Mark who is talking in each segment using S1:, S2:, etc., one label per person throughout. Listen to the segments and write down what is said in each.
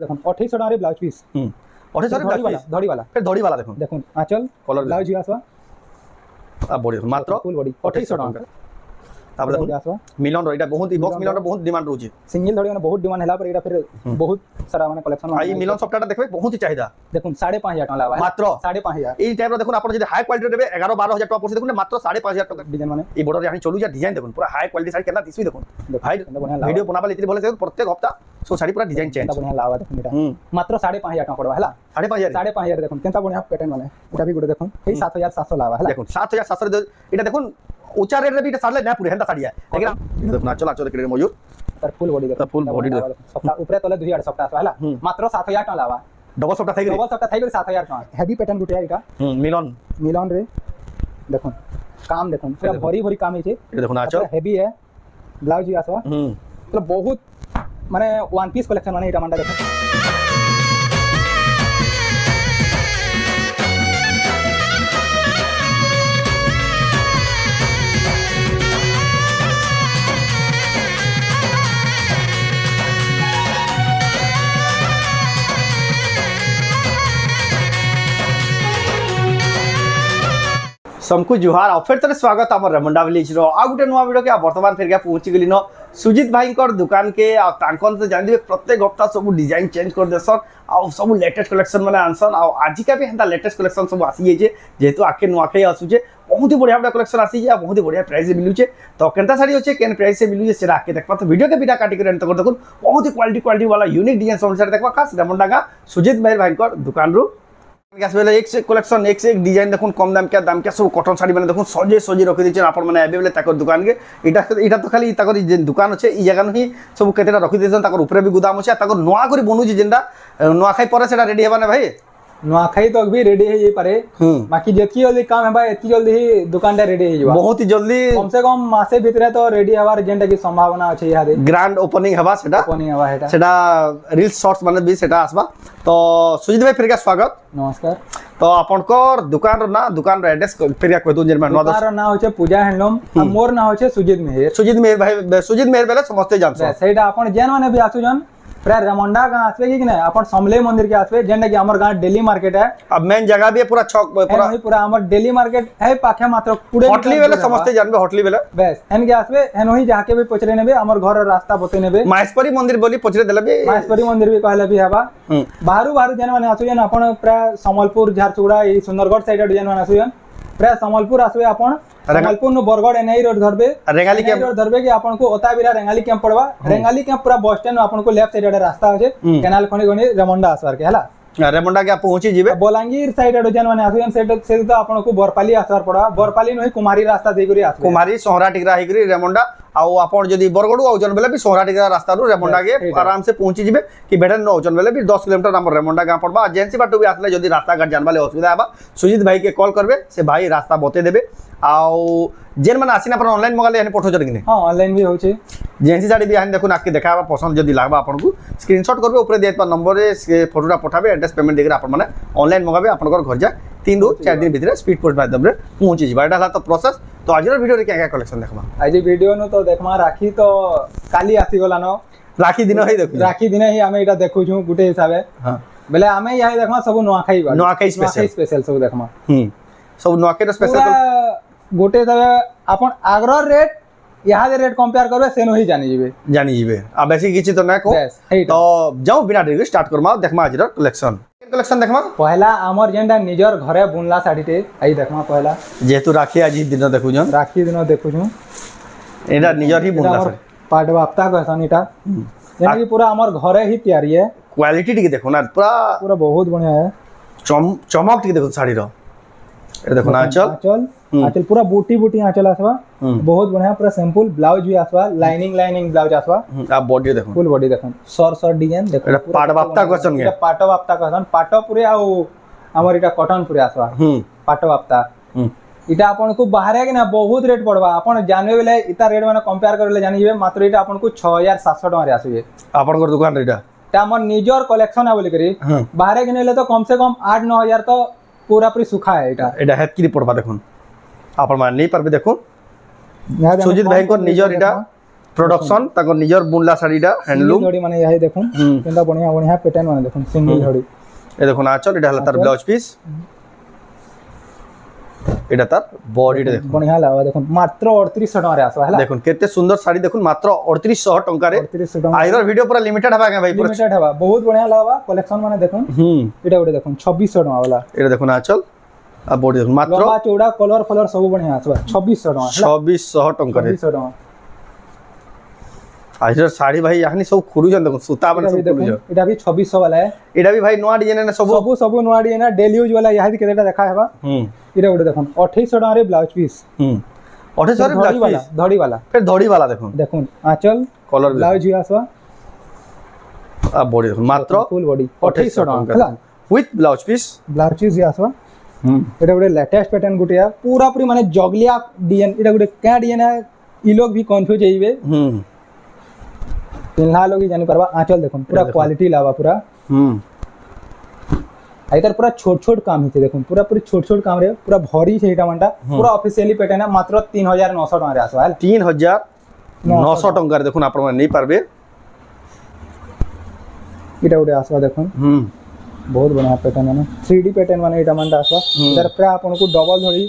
S1: দেখুন 2800 টাকা रे ब्लाउज पीस
S2: 2800 रे ब्लाउज पीस
S1: धड़ी वाला
S2: फिर धड़ी वाला देखो
S1: देखुन आंचल
S2: कलर
S1: ब्लाउज ही आसवा
S2: आ बॉडी मात्र
S1: फुल बॉडी 2800 टाका
S2: तापर देखो
S1: आसवा
S2: मिलन रो एटा बहुत ही बॉक्स मिलन रो बहुत डिमांड रहउची
S1: सिंगल धड़ी माने बहुत डिमांड होला पर एटा फिर बहुत सारा माने कलेक्शन
S2: आई मिलन सफ्टाटा देखबे बहुत ही चाहिदा
S1: देखुन 5500 टाका लावा
S2: मात्र
S1: 5500
S2: এই টাইপ रो देखुन आपण যদি हाई क्वालिटी देबे 11 12000 টাকা পড়ছে দেখুন মাত্র 5500 টাকা
S1: डिजाइन माने
S2: এই বর্ডারে আমি চলু যা ডিজাইন দেখুন পুরা হাই क्वालिटी শাড়ি কেনা দিছবি দেখুন ভাই ভিডিও বনাবা ইতনি ভলে প্রত্যেক হপ্তা সো শাড়ি পুরা ডিজাইন চেঞ্জ
S1: बढ़िया लावा देखुन एटा मात्र 5500 टाका पड़वा हला 5500 देखुन केनता बढ़िया पैटर्न माने एटा भी गुड देखुन ए 7700 लावा हला
S2: देखुन 7700 এটা দেখুন ऊंचा रेट रे भी साले ना पूरे हेंदा साड़ी है लेकिन देखो नाचल आचल के मयूर
S1: तर फुल बॉडी देखो
S2: फुल बॉडी देखो
S1: सप्ताह ऊपर तले 2000 सप्ताह हला मात्र 7000 टाका लावा
S2: डबल सप्ताह थाई
S1: डबल सप्ताह थाई 7000 टाका हेवी पैटर्न गुटे एटा
S2: मिलन
S1: मिलन रे देखुन काम देखुन पूरा भरी भरी काम है
S2: ये देखो नाचल
S1: हेवी है ब्लाउज भी आसवा मतलब बहुत माने वन पीस कलेक्शन माने एटा मंडा देखो
S2: सबको जुहार और फिर तक स्वागत आम रेमुंडा विलेज रो आ गुटे नुआ वीडियो के वर्तमान फेर पहुंची गली न सुजीत भाई दुकान के तांकन तो जान प्रत्येक हफ्ता सब डिजाइन चेंज कर देसन आ सब लेटेस्ट कलेक्शन माने आनसन आ आज का भी हेंता लेटेस्ट कलेक्शन सब आसी जे जेहेतु आके नुआखाई आसुचे बहुत ही बढ़िया कलेक्शन आसी जे बहुत ही बढ़िया प्राइस मिलुचे तो केनता साड़ी होचे केन प्राइस से मिलुचे सेरा आके देखबा तो वीडियो के बिना काटी कर अंत कर देखुन बहुत ही क्वालिटी वाला यूनिक डिजाइन सब साड़ी देखबा खास रेमुंडा का सुजीत भाई दुकान रू एक से कलेक्शन एक से एक डिजाइन देखो कम दाम क्या सब कॉटन साड़ी मैंने देखो सजे सजे रखी दीजिए आप अवेलेबल दुकान के इटा तो खाली दुकान अच्छे ई जगह ही सब केतेटा रखी दीजिए ऊपर भी गुदाम अच्छे नुआ कर बनूची जेनटा नुआखाई पर से रेडी हेबा ना भाई
S1: नुआखाई तो भी रेडी है पारे बाकी जेतकी जल्दी काम है भाई एतकी जल्दी ही दुकान टा रेडी है
S2: बहुत ही जल्दी
S1: कम से कम मासे भितरे तो रेडी हवार जेनटा की संभावना अछि यहाँ दे
S2: ग्रैंड ओपनिंग हवा सेटा
S1: ओपनिंग हवा हेटा
S2: सेटा रील्स शॉर्ट्स माने भी सेटा आसबा तो सुजीत भाई फिर का स्वागत
S1: नमस्कार
S2: तो आपनकर दुकान रो ना दुकान रो एड्रेस फिर का कह दो जेन
S1: दुकान रो ना होचे पूजा हैंडलूम मोर ना होचे सुजीत मेहर
S2: भाई सुजीत मेहर बेले समस्त जानछो
S1: सेटा अपन जेन माने भी आसु जन पूरा रेमुंडा का आसबे कि नै अपन समले मंदिर के आसबे जेंडा कि हमर गांव डेली मार्केट है
S2: अब मेन जगह भी पूरा चौक
S1: पूरा हमर डेली मार्केट है पाखे मात्र पूरे
S2: होटली वाले समस्त जानबे होटली वाले
S1: बस एन के आसबे एन होई जाके भी पचरे नेबे हमर घर रास्ता बते नेबे
S2: माहेश्वरी मंदिर बोली पचरे देले भी
S1: माहेश्वरी मंदिर भी कहले भी हबा बाहरु जेन माने आसु जन अपन पूरा संबलपुर झारसुगुड़ा ई सुंदरगढ़ साइड जेन माने आसु जन पूरा संबलपुर आसबे अपन संबलपुर नु बरगढ़ एनआई रोड धरबे रेंगाली कैंप रोड धरबे कि आपन को ओताबिरा रेंगाली कैंप पड़वा रेंगाली कैंप पूरा बस स्टैंड आपन को लेफ्ट साइड रास्ता होचे कैनाल खणी गणी रेमुंडा आसवार के हला
S2: रेमुंडा के पहुंची जीवे
S1: बोलांगीर साइड एडो जन माने आसुन से तो आपन को बरपाली आसवार पड़ा बरपाली नही कुमारी रास्ता देई करी आसबे कुमारी
S2: सोहरा टिकरा हे करी रेमुंडा आउ आपण जदी बरगड़ू आउजन बेले भी सोहरा टिकरा रास्ता रू रेमुंडा के आराम से पहुंची जीवे कि बेडन आउजन बेले भी 10 किलोमीटर हमर रेमुंडा गांव पड़बा एजेंसी बाटू भी आसले जदी रास्ता घाट जानबाले असुविधा आबा सुजीत भाई के कॉल करबे से भाई रास्ता बते देबे आउ जेन मन आसीना पर ऑनलाइन मंगाले यानी पठो जरगिने
S1: हां ऑनलाइन भी होचे
S2: जेंसी साड़ी भी यानी देखुन आके देखाबा पसंद जदी लागबा आपन को स्क्रीनशॉट करबे ऊपर देतबा नंबर रे से फोटोटा पठाबे एड्रेस पेमेंट देकर आपन माने ऑनलाइन मंगाबे आपन घर घर जा 3 ରୁ 4 दिन भीतर स्पीड पोस्ट माध्यम रे पहुंची जिबा एटा तो प्रोसेस तो आज वीडियो रे क्या कलेक्शन देखबा
S1: आज वीडियो नो तो देखमा राखी तो काली आसी गला न
S2: राखी दिन ही देखु
S1: राखी दिन ही हमें एटा देखु छु गुटे हिसाबे हां बेले हमें यही देखमा सब नुआखाई स्पेशल सब देखमा
S2: सब नुआखाई स्पेशल
S1: गोटे तबे अपन आग्रह रेट यहाँ दे रेट कंपेयर करबे से नही जानि जीवे
S2: आ बेसी किछि तो ना को तो जाओ बिना देरी स्टार्ट करमा देखमा आज कलेक्शन देखमा
S1: पहला हमर जेंडा निजर घरे बुनला साडीटे आई देखमा पहला
S2: जेतु राखी आज दिन देखु जन
S1: राखी दिन देखु छु
S2: एटा निजर ही बुनला साडी
S1: पाटवा हफ्ता कहसन एटा यानी कि पूरा हमर घरे ही तैयारी है
S2: क्वालिटी टिके देखो ना पूरा
S1: बहुत बढ़िया है
S2: चमक टिके देखो साड़ी रो ए देखो ना आंचल
S1: पूरा बूटी आंचल आसवा बहुत बढ़िया पूरा सिंपल ब्लाउज भी आसवा लाइनिंग ब्लाउज आसवा
S2: आप बॉडी देखो
S1: फुल बॉडी देखो सर डिजाइन देखो
S2: एटा पाटवाप्ता क्वेश्चन के
S1: पाटवाप्ता कहसन पाटो पूरे आ हमर एटा कॉटन पूरे आसवा पाटवाप्ता इटा आपन को बाहर के ना बहुत रेट पड़वा आपन जानबे बेले इता रेट माने कंपेयर करले जानि जेबे मात्र इटा आपन को 6700 टका रे आसीबे
S2: आपन को दुकान रेटा
S1: ता हमर निजर कलेक्शन है बोली करी बाहर के नेले तो कम से कम 8-9000 तो पूरा पूरी सुखा है एटा हेत की पड़वा देखुन आपन मान नहीं परबे देखो सुजीत भाई को निजर इटा
S2: प्रोडक्शन ताको निजर बुनला साड़ीटा हैंडलूम
S1: धड़ी माने यही देखुन केनता बढ़िया बढ़िया पैटर्न माने देखुन सिंगल धड़ी
S2: ए देखुन आचल एटा हला तार ब्लाउज पीस एटा तार बॉडी देखुन
S1: बढ़िया लावा देखुन मात्र 3800 टका रे आसवा हला
S2: देखुन केते सुंदर साड़ी देखुन मात्र 3800 टका रे
S1: 3800 टका
S2: आइर वीडियो पूरा लिमिटेड हबा के भाई पूरा
S1: लिमिटेड हबा बहुत बढ़िया लावा कलेक्शन माने देखुन एटा गुटे देखुन 2600 टका वाला
S2: एटा देखुन आचल आ बॉडी देखुन मात्र
S1: लंबा चौड़ा कलर फलर सब बढ़िया आसवा 2600 टका
S2: 2600 टका रे
S1: 2600 टका
S2: आइर साड़ी भाई यानी सब खुरु जन देखुन सूता बन सब खुरु जन
S1: एटा भी 2600 वाला है
S2: एटा भी भाई नोआ डिजाइन ने सब
S1: नोआ डिजाइन है डेली यूज वाला यहां केतेटा देखा हेबा इरे गुटे देखुन 2800 टका रे ब्लाउज पीस
S2: 2800 रे ब्लाउज पीस
S1: धड़ी वाला
S2: फिर धड़ी वाला देखुन
S1: आंचल
S2: कलर
S1: ब्लाउज ही आसवा
S2: आ बॉडी देखुन मात्र
S1: फुल बॉडी 2800 टका हला
S2: with blouse piece
S1: he आसवा Etah Gute latest pattern गुटे है पूरा पूरी माने जगलिया डिजाइन एटा गुटे क्या डिजाइन है ई लोग भी कंफ्यूज होइबे पिन्हा लोग ही जानि परबा आंचल देखुन पूरा क्वालिटी लावा पूरा इधर पूरा छोट काम हिते देखुन पूरा पूरी छोट काम रे पूरा भरी छै एटा मानटा पूरा ऑफिशियली पैटर्न है मात्र 3900 टका रे आसवा
S2: 3900 टका रे देखुन आपण नै पारबे
S1: एटा उडे आसवा देखुन बहुत बढ़िया पैटर्न माने 3D पैटर्न माने एटा मानटा आसवा इधर पूरा आपण को डबल धरी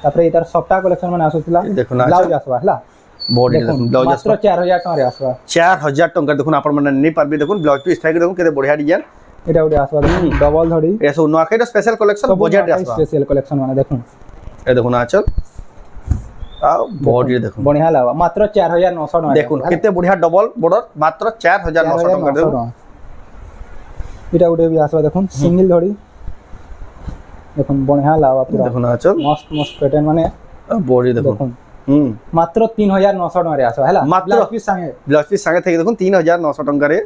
S1: तापर इधर सप्ताह कलेक्शन माने आसुतिला ब्लाउज आसवा हला
S2: बॉडी देखुन ब्लाउज
S1: मात्र 4000 टका रे आसवा
S2: 4000 टका देखुन आपण माने नै पारबे देखुन ब्लाउज पीस थाके देखुन केते बढ़िया डिजाइन
S1: एटा उडे आसवा देखुन डबल धड़ी
S2: एसो नुआखाई स्पेशल कलेक्शन बजट रे आसवा
S1: स्पेशल कलेक्शन माने देखुन
S2: ए देखुन आचल आ बॉडी देखुन
S1: बढ़िया लावा मात्र 4900 टका
S2: देखुन केते बढ़िया डबल बॉर्डर मात्र 4900 टका देखुन
S1: एटा उडे भी आसवा देखुन सिंगल धड़ी देखुन बढ़िया लावा पूरा
S2: देखुन आचल
S1: मस्त पैटर्न माने
S2: बॉडी देखुन
S1: मात्र 3900 टका रे आसवा हला
S2: ब्लाउज पीस संगे थे देखुन 3900 टका रे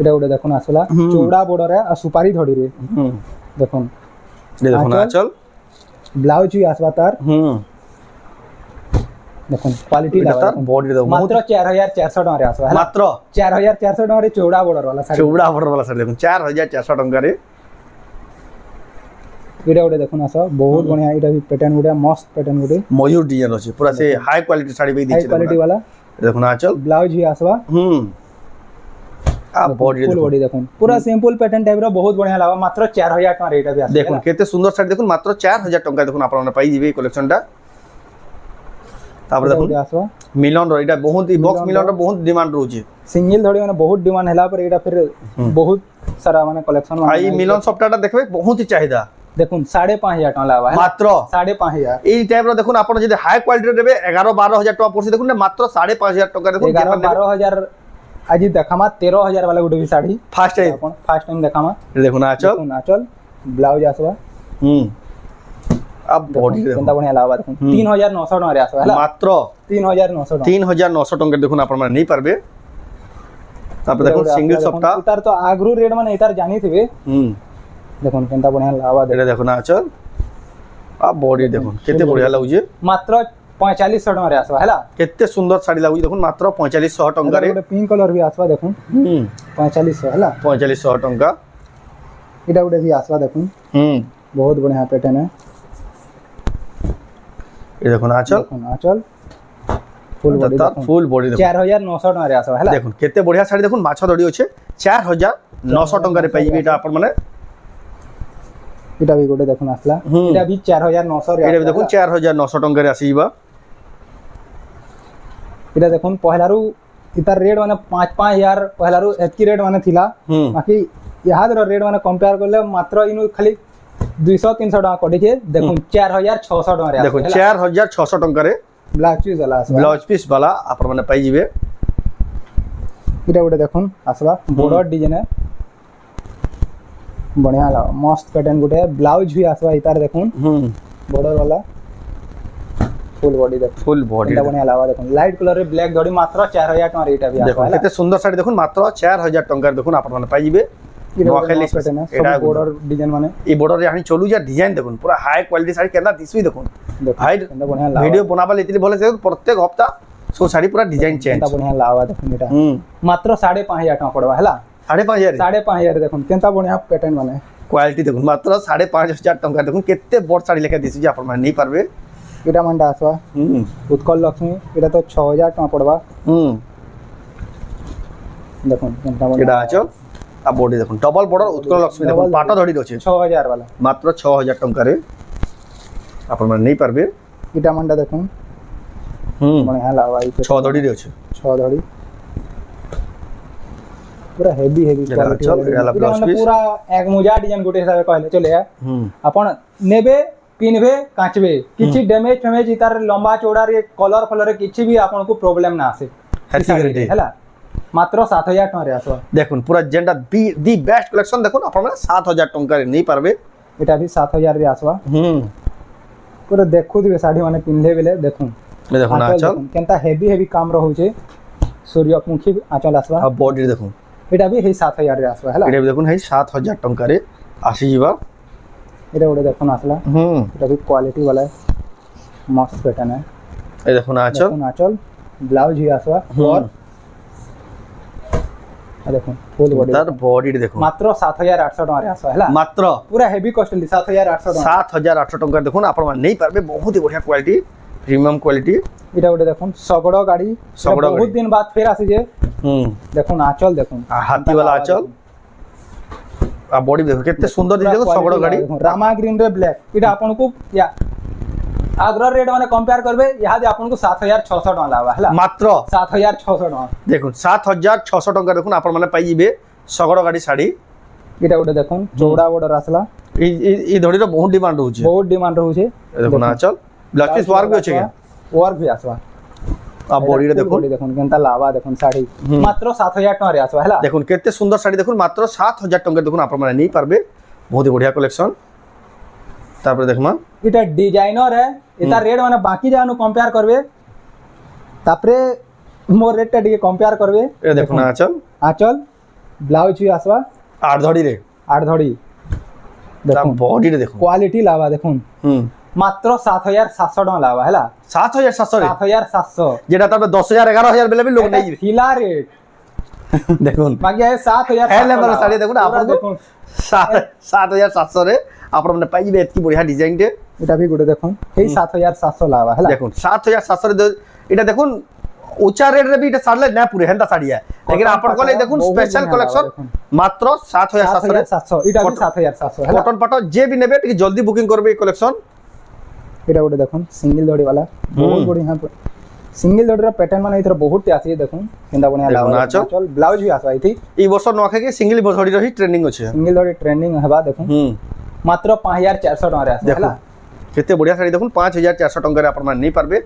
S1: एटा उडे देखुन आसला चौड़ा बॉर्डर है आ सुपारी धड़ी रे देखुन
S2: ये देखुन आचल
S1: ब्लाउज ही आसवा तार देखुन क्वालिटी लावा
S2: बॉडी देखुन
S1: मात्र 4400 टका रे आसवा
S2: मात्र
S1: 4400 टका रे चौड़ा बॉर्डर वाला साड़ी
S2: देखुन 4400 टका रे
S1: एटा उडे देखुन आसवा बहुत बढ़िया एटा भी पैटर्न उडे मस्त पैटर्न उडे
S2: मयूर डिजाइन अछि पूरा से हाई क्वालिटी साड़ी भी दी छै
S1: क्वालिटी वाला
S2: देखुन आचल
S1: ब्लाउज ही आसवा
S2: आ बॉडी
S1: फुल बॉडी देखुन पूरा सिंपल पैटर्न टाइप रो बहुत बढ़िया लावा मात्र 4000 टका रेट भी आसे
S2: देखुन केते सुंदर साड़ी देखुन मात्र 4000 टका देखुन आपण पाई जिबे कलेक्शन टा तापर देखुन
S1: आसवा
S2: मिलन रो एटा बहुत ही बॉक्स मिलन रो बहुत डिमांड रहू छै
S1: सिंगल धड़ी माने बहुत डिमांड हैला पर एटा फिर बहुत सारा माने कलेक्शन
S2: आई मिलन सॉफ्टवेयर देखबे बहुत ही चाहिदा
S1: देखुन 5500 टका लावा है
S2: मात्र
S1: 5500
S2: এই টাইপ रो देखुन आपण जदि हाई क्वालिटी देबे 11 12000 टका पड़सी देखुन मात्र 5500 टका देखुन
S1: 11 12000 आज देखामा 13000 वाला गुटे भी साड़ी
S2: फर्स्ट
S1: टाइम देखामा
S2: देखुन आचल
S1: ब्लाउज आसवा
S2: अब बॉडी
S1: केनता बढ़िया लावा देखुन 3900 टका रे आसवा हला
S2: मात्र
S1: 3900
S2: टका देखुन आपण माने नै पारबे तापर देखुन सिंगल सप्ताह
S1: इतार तो आगरू रेट माने इतार जानी थिबे देखुन केनता बढ़िया लावा
S2: एटा देखुन आचल आ बॉडी देखुन केते बढ़िया लागु जे
S1: मात्र 4500 टका रे आसवा हला
S2: केते सुंदर साड़ी लागु देखुन मात्र 4500 टका रे
S1: पिंक कलर भी आसवा देखुन 4500 हला
S2: 4500 टका
S1: एटा गुटे भी आसवा देखुन बहुत बढ़िया पैटर्न है
S2: ये देखुन आचल फुल बॉडी
S1: 4900 टका रे आसवा हला
S2: देखुन केते बढ़िया साड़ी देखुन माछा दड़ी अछि 4900 टका रे पाइबे एटा आपण माने
S1: एटा भी गोटे देखुन आसला एटा भी 4900 रे
S2: एटा भी देखुन 4900 टका रे आसीबा
S1: एटा देखुन पहलारू इतार रेट माने 5-5000 पहलारू एतकी रेट माने थिला बाकी याद रेट माने कंपेयर करले मात्र इनु खाली 200-300 टका कटी के देखुन 4600 टका रे
S2: देखुन 4600 टका रे
S1: ब्लाउज पीस वाला आसवा
S2: ब्लाउज पीस वाला आपण माने पाई जिवे
S1: एटा गोटे देखुन आसवा बॉर्डर डिजाइन है बढ़िया ला मस्त पैटर्न गुटे ब्लाउज भी आसवा इतार देखुन बॉर्डर वाला फुल बॉडी देख
S2: फुल बॉडी
S1: बढ़िया लावा देखुन लाइट कलर रे ब्लैक धड़ी मात्र 4000 टका रेट भी
S2: आसवा केते सुंदर साड़ी देखुन मात्र 4000 टका देखुन आपण माने पाई जिवे नोखाली
S1: पैटर्न है एटा बॉर्डर डिजाइन माने
S2: ई बॉर्डर यानी चलू जा डिजाइन देखुन पूरा हाई क्वालिटी साड़ी केना दिसुई देखुन हाई
S1: बढ़िया लावा
S2: वीडियो बनाबा लेतिली भले से प्रत्येक हफ्ता सो साड़ी पूरा डिजाइन चेंज
S1: बढ़िया लावा देखुन एटा मात्र 5500 टका पड़वा हला 5500 देखुन केनता बढ़िया पैटर्न माने
S2: क्वालिटी देखुन मात्र 5500 टका देखुन केते बड़ साड़ी लेके दिसु जे आपण माने नै पारबे
S1: एटा मनटा आसवा उत्कल लक्ष्मी एटा तो 6000 टका पड़वा देखो
S2: एटा आचल आ बॉडी देखो डबल बॉर्डर उत्कल लक्ष्मी देखो पाटा धड़ी अछि
S1: 6000 वाला
S2: मात्र 6000 टका रे अपन मन नहीं पारबे
S1: एटा मनटा देखो बढ़िया लावा
S2: 6 धड़ी रे अछि
S1: 6 धड़ी पूरा हेवी क्वालिटी पूरा एक मुजा डिजाइन गोटे हिसाब कहले चले अपन नेबे पिनबे काचबे किछि डैमेज फेमेज इतार लंबा चौड़ा रे कलर फलर किछि भी आपन को प्रॉब्लम ना आसे
S2: ग्यारंटी
S1: हैला मात्र 7000 टका रे आसो
S2: देखुन पूरा जेंडा दी बेस्ट कलेक्शन देखुन अपन 7000 टका रे नहीं पारबे
S1: एटा भी 7000 रे आसवा पूरा देखु दिबे साड़ी माने पिनले बेले देखु
S2: देखुन आचल
S1: केनता हेवी काम रहउ छे सूर्यमुखी आचल आसवा
S2: आ बॉडी देखुन
S1: एटा भी हे 7000 रे आसवा हैला
S2: एटा भी देखुन हे 7000 टका रे आसी जीवा
S1: एटा ओडे देखुन आसला एटा भी क्वालिटी वाला मस्त पैटर्न है
S2: ए देखुन आचल
S1: ब्लाउज ही आसवा और देखुन फुल बॉडी
S2: तार बॉडी देखो
S1: मात्र 7800 टका रे आसवा हैला
S2: मात्र
S1: पूरा हेवी कॉस्टली 7800 टका
S2: 7800 टका देखुन आपण मान नहीं पारबे बहुत ही बढ़िया क्वालिटी प्रीमियम क्वालिटी
S1: एटा ओडे देखुन सगड़ो गाड़ी बहुत दिन बाद फिर आसी जे देखुन आचल देखुन
S2: हाथी वाला आचल आ बॉडी देखो कितने सुंदर देखो सगड़ो गाड़ी
S1: रामा ग्रीन रे ब्लैक एटा आपन को या आग्रा रेट माने कंपेयर करबे यहा दे आपन को 7600 टका लावा हैला मात्र 7600 टका
S2: देखुन 7600 टका देखुन आपन माने पाई जिबे सगड़ो गाड़ी साड़ी
S1: एटा ओडे देखुन चौड़ा बॉर्डर आसला
S2: ई धड़ी रो बहुत डिमांड रहू छे देखुन आचल ब्लाउज पीस वर्क भी अछि
S1: वर्क भी आसवा
S2: आ बॉडी रे देखुन
S1: केनता लावा देखुन साड़ी मात्र 7000 टका रे आसवा हैला
S2: देखुन केते सुंदर साड़ी देखुन मात्र 7000 टका देखुन आपन माने नहीं पारबे बहुत ही बढ़िया कलेक्शन तापर देखमा
S1: इटा डिजाइनर है इता रेट माने बाकी जानु कंपेयर करबे तापरे मोर रेट टिके कंपेयर करबे
S2: ए देखुन
S1: आचल ब्लाउज भी आसवा
S2: 8 धड़ी रे
S1: 8 धड़ी
S2: देखुन बॉडी रे देखुन
S1: क्वालिटी लावा देखुन मात्र 7700 टका लावा हैला
S2: 7700 रे
S1: 7700
S2: जेटा तबे 10000 11000 बेले भी लोग नहीं जिबे
S1: हिला रेट
S2: देखुन
S1: बाकी है 7000
S2: है लेवल साड़ी देखुन आपन देखुन 7700 रे आपन माने पाई जिबे एतकी बढ़िया डिजाइन टे
S1: एटा भी गुडे देखुन हे 7700 लावा हैला
S2: देखुन 7700 रे एटा देखुन ऊंचा रेट रे भी एटा साड़ले ना पूरे हेंदा साड़ी है लेकिन आपन को ले देखुन स्पेशल कलेक्शन मात्र 7700
S1: एटा भी 7700 हैला
S2: कॉटन पाटो जे भी नेबे टिके जल्दी बुकिंग करबे कलेक्शन
S1: एटा गुडे देखुन सिंगल दड़ी वाला बहुत बढ़िया सिंगल दड़ी रा पैटर्न माने इधर बहुत आसी देखुन केंदा बनिया लावा चल ब्लाउज भी आसवा इथि
S2: ई वर्ष नखे के सिंगल दड़ी रही ट्रेंडिंग अछि
S1: सिंगल दड़ी ट्रेंडिंग हेबा देखुन मात्र 5400 टका रे आसी हैला
S2: केते बढ़िया साड़ी देखुन 5400 टका रे अपन मान नहीं पारबे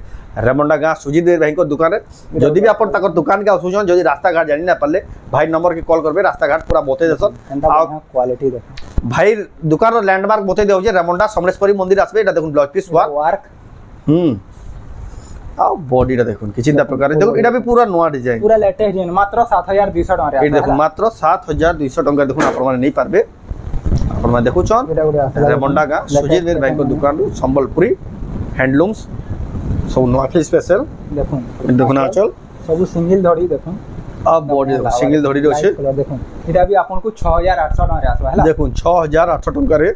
S2: रेमंडा गां सुजीत भाई को दुकान रे जदी भी अपन तक दुकान के असुजन जदी रास्ता घाट जानि ना पाले भाई नंबर के कॉल करबे रास्ता घाट पूरा बते देसन
S1: आ क्वालिटी देखो
S2: भाई दुकान रो लैंडमार्क बते देउ जे रेमंडा समलेश्वरी मंदिर आसबे एटा देखुन ब्लाउज पीस
S1: वर्क
S2: आ बॉडी रा देखुन किछिंदा प्रकार देखो एटा भी पूरा नया डिजाइन
S1: पूरा लेटेस्ट डिजाइन मात्र 7200 टका रे आसी
S2: देखो मात्र 7200 टका देखुन अपन मान नहीं पारबे अपन मान देखु छन रेमंडा गां सुजीत भाई को दुकान रो संबलपुरी हैंडलूम्स सब नोआखी स्पेशल देखुन आचल
S1: सब सिंगल धड़ी देखुन
S2: अब बॉडी देखो सिंगल धड़ी रो छे
S1: देखुन एटा भी आपन को 6800 टका रे आसबा हैला
S2: देखुन 6800 टका रे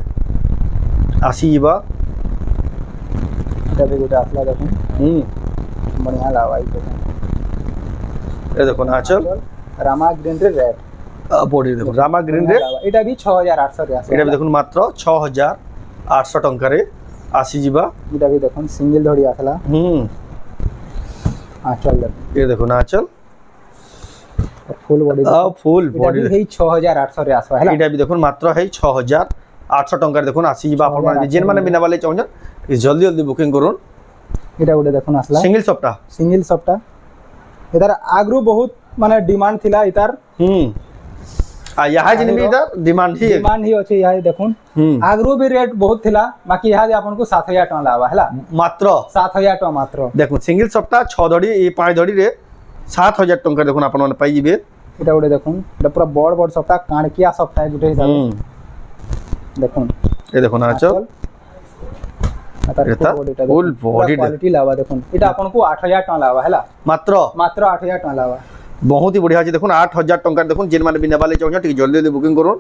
S2: आसी जीवा
S1: एटा भी गोटा आसला देखुन बढ़िया लावा ई
S2: ए देखुन आचल
S1: रामा ग्रीन रे रेड
S2: बॉडी देखो रामा ग्रीन रे
S1: एटा भी 6800 रे आसबा
S2: एटा भी देखुन मात्र 6800 टका रे आसी जीवा
S1: एटा भी देखुन सिंगल धड़ी आसला आचल
S2: ये देखो ना आचल
S1: फुल बॉडी
S2: फुल बॉडी
S1: हे 6800 रे आसबा हैला
S2: एटा भी देखुन मात्र हे 6800 टका रे देखुन आसी जीवा अपन मान जेन माने बिना वाले चाहन जल्दी जल्दी बुकिंग करूँ
S1: एटा गोटे देखुन आसला सिंगल सप्ता इधर आगरू बहुत माने डिमांड थिला इधर
S2: आ यहा जिन भी इधर डिमांड ही
S1: अछि यहा देखुन आगरू भी रेट बहुत थिला बाकी यहा दे आपन को 7000 टका लावा हैला
S2: मात्र
S1: 7000 टका मात्र
S2: देखुन सिंगल सप्ता 6 धड़ी ए 5 धड़ी रे 7000 टका देखुन आपन माने पाई जिबे
S1: एटा गोटे देखुन एटा पूरा बड़ सप्ता काणकिया सप्ता गुटे हिसाब देखुन
S2: ए देखुन आचल फुल बॉडी
S1: क्वालिटी लावा देखुन एटा आपन को 8000 टका लावा हैला मात्र 8000 टका लावा
S2: बहुत ही बढ़िया अछि देखुन 8000 टका देखुन जेन माने बिना वाले चाहन ठीक जल्दी जल्दी बुकिंग करूँ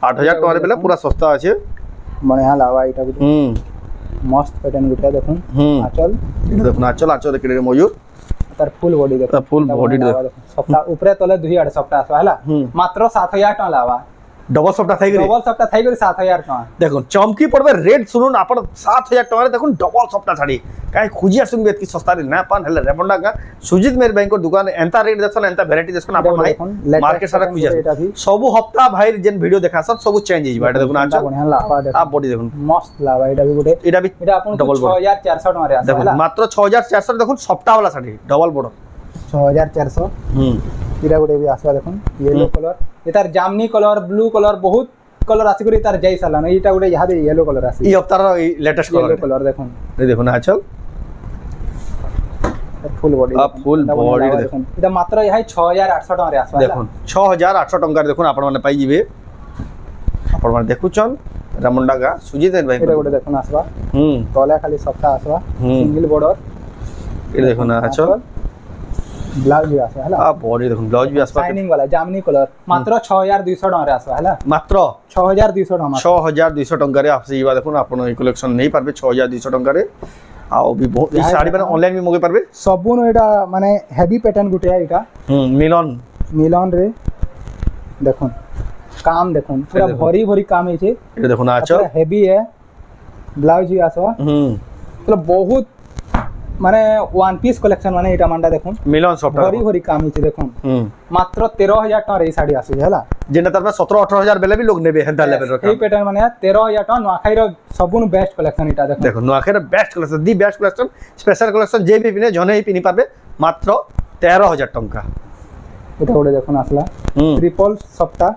S2: 8000 टका रे बेला पूरा सस्ता अछि
S1: बढ़िया लावा एटा भी मस्त पैटर्न गुटे देखुन आंचल
S2: देखुन आंचल केड़े मयूर
S1: तार फुल बॉडी देखो
S2: फुल बॉडी देखो
S1: सप्ताह ऊपर तले दुई आड़ सप्ताह आसवा हला मात्र 7000 टका लावा
S2: डबल सप्ताह थाई
S1: करी 7000 टका
S2: देखो चमकी पड़बे रेट सुनुन आपण 7000 टका रे देखुन डबल सप्ताह साड़ी काई खुजिया सुन बेत की सस्ता रे ना पान हले रेमंडा का सुजीत मेर बैंक दुकान एंता रेट देखन एंता वैरायटी देखन आपण भाई मार्केट सारा खुजिया सब हफ्ता भाई जेन वीडियो देखा सब चेंज हो जाबा देखुन आंचल
S1: बढ़िया लावा देखो
S2: आप बॉडी देखुन
S1: मस्त लावा एटा भी एटा आपण डबल 6400 टका रे आसा
S2: देखो मात्र 6400 देखुन सप्ताह वाला साड़ी डबल बॉर्डर
S1: 6400 इरा गुटे भी आसवा देखुन येलो कलर ए तार जामनी कलर ब्लू कलर बहुत कलर आसी करी तार जाई साला नै इटा गुटे यहा दे येलो कलर आसी
S2: ई हफ्तार लेटेस्ट
S1: कलर देखुन
S2: ए देखुन आंचल
S1: फुल बॉडी
S2: देखुन
S1: इटा मात्र यहा 6800 टका रे आसवा
S2: देखुन 6800 टका रे देखुन आपण माने पाई जिवे आपण माने देखुचन रामंडा का सुजीत भाई
S1: इटा गुटे देखुन आसवा तले खाली सप्ताह आसवा सिंगल बॉर्डर
S2: ए देखुन आंचल
S1: ब्लाउज भी आसवा हला
S2: आ बॉडी देखुन ब्लाउज भी आसवा
S1: शाइनिंग वाला जामनी कलर मात्र 6200 टका रे आसवा हला
S2: मात्र
S1: 6200 टका
S2: 6200 टका रे आपसे इबा देखुन आपण ई कलेक्शन नहीं पारबे 6200 टका रे आओ भी बहुत ई साड़ी माने ऑनलाइन भी मगे पारबे
S1: सबुन एटा माने हेवी पैटर्न गुटे एटा मिलन रे देखुन काम देखुन पूरा भरी भरी काम है छे
S2: ए देखुन आंचल
S1: हेवी है ब्लाउज भी आसवा मतलब बहुत माने वन पीस कलेक्शन माने एटा मांडा देखुन
S2: मिलन सॉफ्ट
S1: भरी भरी काम है छे देखुन मात्र 13000 टका रे साड़ी आसी हला
S2: जेना तार 17-18,000 बेले भी लोग नेबे हेंता लेवल रो
S1: ए पैटर्न माने 13000 टका नुआखाई रो सबुन बेस्ट कलेक्शन एटा
S2: देखो नुआखाई रो best collection the best collection special collection जे भी पिने जने ही पिनी पाबे मात्र 13000 टका
S1: एटा ओडे देखुन आसला ट्रिपल सप्ताह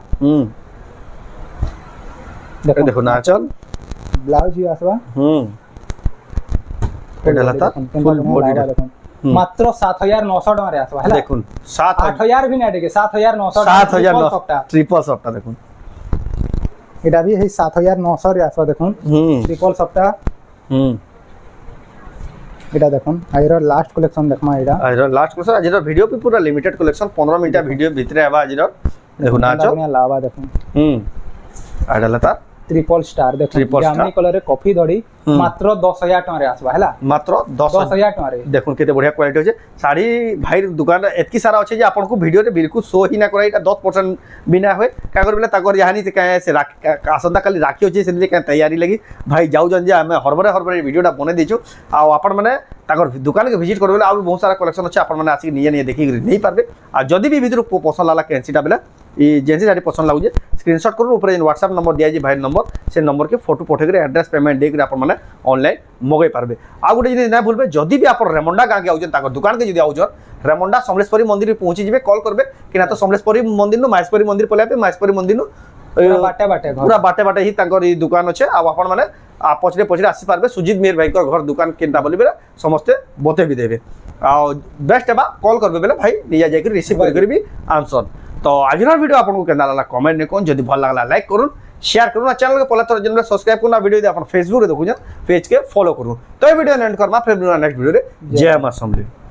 S2: देखो ना चल
S1: ब्लाउज भी आसवा
S2: एटा लता फुल बॉडी देखो
S1: मात्र 7900 टका रे आसवा हला
S2: देखुन 8000
S1: भी नहीं देके 7900
S2: 7900 ट्रिपल सप्ताह देखुन
S1: एटा भी है 7900 रे आसवा देखुन ट्रिपल सप्ताह एटा देखुन आइरो लास्ट कलेक्शन देखमा एटा
S2: आइरो लास्ट कलेक्शन आजिरो वीडियो पे पूरा लिमिटेड कलेक्शन 15 मिनिट वीडियो भितरे आबा आजिरो देखो ना चल
S1: लावा देखुन
S2: आडा लता
S1: ट्रिपल स्टार देखो जामनी कलर रे कॉफी धड़ी मात्र 10000 टका रे आसबा हला
S2: मात्र
S1: 10000 टका रे
S2: देखुन केते बढ़िया क्वालिटी होचे साड़ी भाई दुकान एतकी सारा होचे जे आपन को वीडियो रे बिल्कुल शो ही ना करा एटा 10% बिना होय का कर बेला ताकर यानी से काहे से आसंता काली राखी होचे से का तैयारी लगी भाई जाउ जन जे हमें हरबरे वीडियोटा बने देछु आ आपन माने ताकर दुकान के विजिट करबेला आ बहुत सारा कलेक्शन होचे आपन माने आसी निये देखि नहीं पारबे आ जदी भी भीतर पसंद लाला कैंसीटा बेला ये जेंसी साड़ी पसंद लागुजे स्क्रीनशॉट करू ऊपर व्हाट्सएप नंबर दिया जी भाई नंबर से नंबर के फोटो पठे कर एड्रेस पेमेंट दे कर आपन माने ऑनलाइन मगै पारबे आ गुटे जदी ना भूलबे जदी भी आपन रेमंडा गां के आउजन ताको दुकान के जदी आउजन रेमंडा समलेश्वरी मंदिर पहुंची जिबे कॉल करबे कि ना तो समलेश्वरी मंदिर नो माहेश्वरी मंदिर पले पे माहेश्वरी मंदिर नो पूरा बाटे ही तांकर ई दुकान अच्छे आ आपन माने आ पछरे आसी पारबे सुजीत मेर भाई को घर दुकान केनता बोली बेला समस्त बते भी देबे आ बेस्ट एबा कॉल करबे बेला भाई निया जाय कर रिसीव कर भी आंसर तो आज वीडियो आपको केना लागला कमेंट ने कोन जदी भल लागला लाइक करूँ शेयर करूँ चैनल के पहले थोड़ा जन सब्सक्राइब करना वीडियो दे अपन फेसबुक रे देखु पेज के फॉलो करूँ तो ये वीडियो एंड करमा फिर नेक्स्ट वीडियो रे जय मां समलेश्वरी।